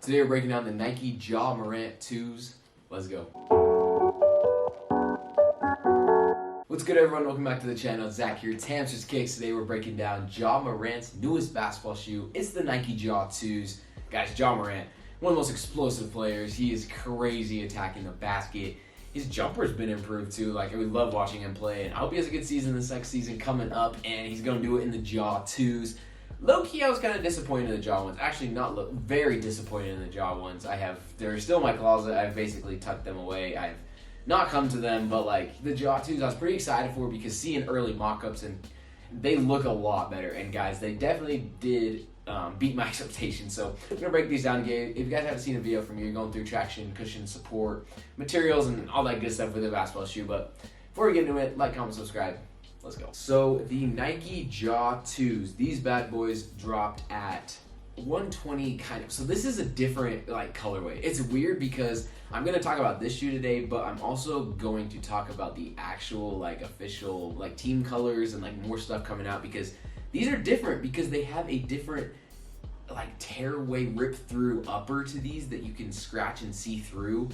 Today we're breaking down the Nike Ja Morant 2s. Let's go. What's good, everyone? Welcome back to the channel. Zach here, Hamsters Kicks. Today we're breaking down Ja Morant's newest basketball shoe. It's the Nike Ja 2s. Guys, Ja Morant, one of the most explosive players. He is crazy attacking the basket. His jumper's been improved too. Like, we love watching him play, and I hope he has a good season this next season coming up, and he's going to do it in the Ja 2s. Low-key, I was kind of disappointed in the Ja ones. Actually, very disappointed in the Ja ones. They're still in my closet. I've basically tucked them away. I've not come to them, but like the Ja 2s, I was pretty excited for because seeing early mock-ups, and they look a lot better. And guys, they definitely did beat my expectations. So I'm going to break these down again. If you guys haven't seen a video from me, you're going through traction, cushion, support, materials, and all that good stuff with a basketball shoe. But before we get into it, like, comment, subscribe. Let's go. So the Nike Ja 2s, these bad boys dropped at 120 kind of. So this is a different like colorway. It's weird because I'm going to talk about this shoe today, but I'm also going to talk about the actual like official like team colors and like more stuff coming out, because these are different because they have a different like tearaway rip through upper to these that you can scratch and see through.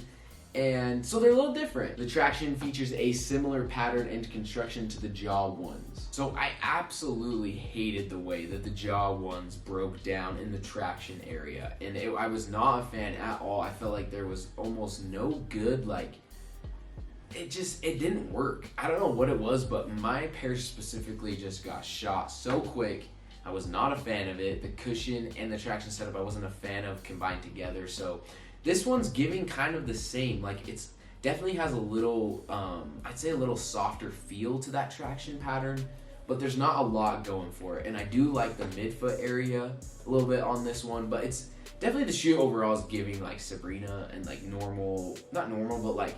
And so they're a little different. The traction features a similar pattern and construction to the Ja ones. So I absolutely hated the way that the Ja ones broke down in the traction area. And I was not a fan at all. I felt like there was almost no good, like, it didn't work. I don't know what it was, but my pair specifically just got shot so quick. I was not a fan of it. The cushion and the traction setup I wasn't a fan of combined together. So this one's giving kind of the same. Like, it's definitely has a little, I'd say a little softer feel to that traction pattern, but there's not a lot going for it. And I do like the midfoot area a little bit on this one, but it's definitely, the shoe overall is giving like Sabrina and like normal, not normal, but like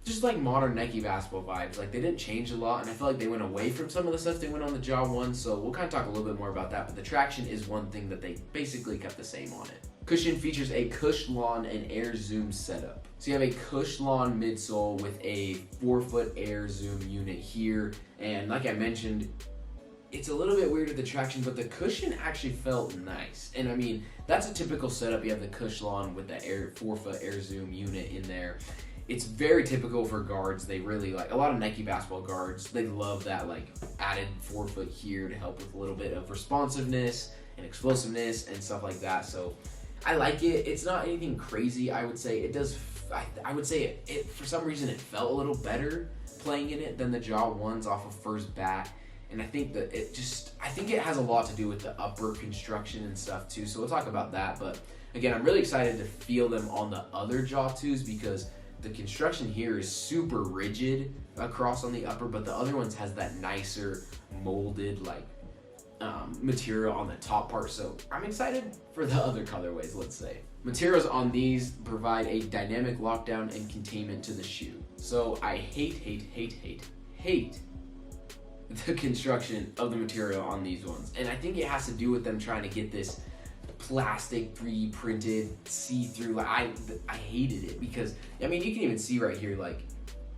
just like modern Nike basketball vibes. Like, they didn't change a lot, and I feel like they went away from some of the stuff they went on the Ja one, so we'll kind of talk a little bit more about that, but the traction is one thing that they basically kept the same on it. Cushion features a Cushlon and Air Zoom setup. So you have a Cushlon midsole with a 4-foot Air Zoom unit here, and like I mentioned, it's a little bit weird with the traction, but the cushion actually felt nice. And I mean, that's a typical setup. You have the Cushlon with the 4-foot Air Zoom unit in there. It's very typical for guards. They really like, a lot of Nike basketball guards, they love that like added 4-foot here to help with a little bit of responsiveness and explosiveness and stuff like that. So I like it. It's not anything crazy. I would say it does. I would say it for some reason it felt a little better playing in it than the Ja ones off of first bat. And I think that I think it has a lot to do with the upper construction and stuff too. So we'll talk about that. But again, I'm really excited to feel them on the other Ja 2s because the construction here is super rigid across on the upper, but the other ones has that nicer molded like material on the top part. So I'm excited for the other colorways, let's say. Materials on these provide a dynamic lockdown and containment to the shoe. So I hate the construction of the material on these ones. And I think it has to do with them trying to get this plastic pre-printed see-through. Like, I hated it because, I mean, you can even see right here, like,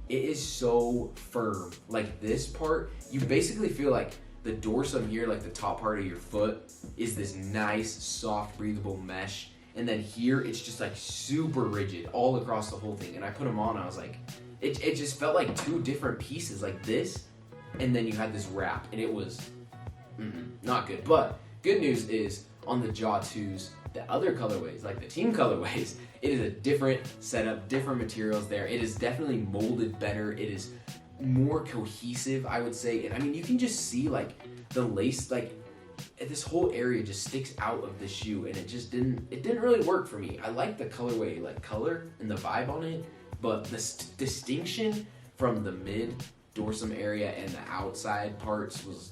it is so firm. Like, this part, you basically feel like the dorsum here, like the top part of your foot, is this nice, soft, breathable mesh. And then here, it's just like super rigid all across the whole thing. And I put them on, I was like, it just felt like two different pieces, like this, and then you had this wrap, and it was not good. But good news is, on the Ja 2s, the other colorways, like the team colorways, it is a different setup, different materials there. It is definitely molded better. It is more cohesive, I would say. And I mean, you can just see like the lace, like this whole area just sticks out of the shoe, and it didn't really work for me. I like the colorway, like color and the vibe on it, but the distinction from the mid dorsum area and the outside parts was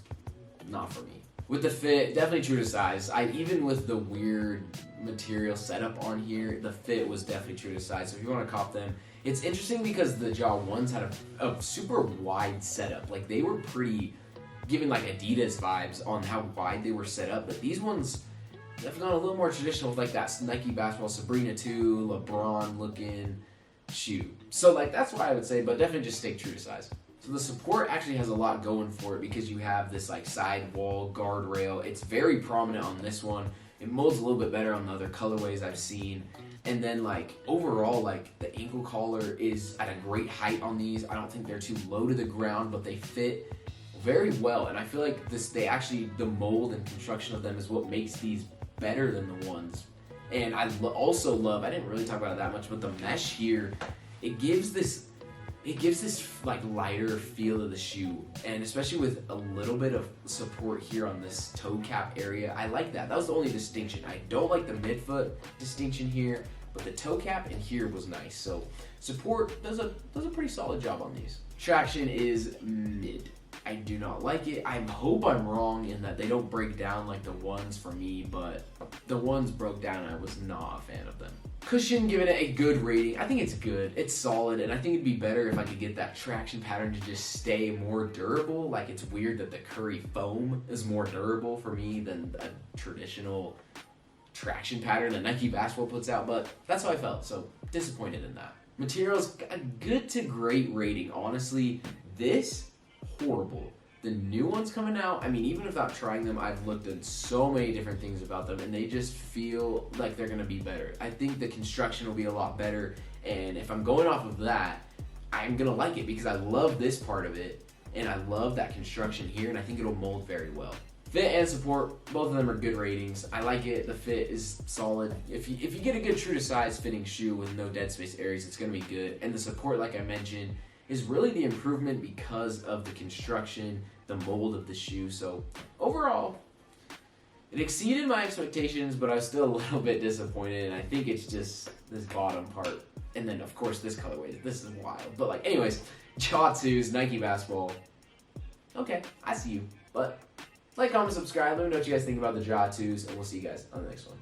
not for me. With the fit, definitely true to size. Even with the weird material setup on here, the fit was definitely true to size. So if you want to cop them, it's interesting because the Ja ones had a super wide setup. Like, they were pretty, giving like Adidas vibes on how wide they were set up. But these ones have gone a little more traditional with like that Nike basketball Sabrina 2, LeBron looking shoe. So like, that's why I would say, but definitely just stay true to size. So the support actually has a lot going for it because you have this like sidewall guardrail. It's very prominent on this one. It molds a little bit better on the other colorways I've seen. And then like overall, like the ankle collar is at a great height on these. I don't think they're too low to the ground, but they fit very well. And I feel like the mold and construction of them is what makes these better than the ones. And I also love, I didn't really talk about it that much, but the mesh here, it gives this like lighter feel to the shoe, and especially with a little bit of support here on this toe cap area. I like that. That was the only distinction. I don't like the midfoot distinction here, but the toe cap in here was nice. So support does a pretty solid job on these. Traction is mid. I do not like it. I hope I'm wrong in that they don't break down like the ones for me, but the ones broke down and I was not a fan of them. Cushion, giving it a good rating. I think it's good. It's solid, and I think it'd be better if I could get that traction pattern to just stay more durable. Like, it's weird that the Curry foam is more durable for me than a traditional traction pattern that Nike Basketball puts out, but that's how I felt, so disappointed in that. Materials, a good to great rating. Honestly, this horrible. The new ones coming out, I mean, even without trying them, I've looked at so many different things about them, and they just feel like they're gonna be better. I think the construction will be a lot better, and if I'm going off of that, I'm gonna like it because I love this part of it, and I love that construction here, and I think it'll mold very well. Fit and support, both of them are good ratings. I like it. The fit is solid. If you get a good true to size fitting shoe with no dead space areas, it's gonna be good. And the support, like I mentioned, is really the improvement because of the construction, the mold of the shoe. So overall, it exceeded my expectations, but I was still a little bit disappointed, and I think it's just this bottom part. And then, of course, this colorway. This is wild. But, like, anyways, Jaw 2's Nike Basketball. Okay, I see you. But like, comment, subscribe. Let me know what you guys think about the Jaw 2's, and we'll see you guys on the next one.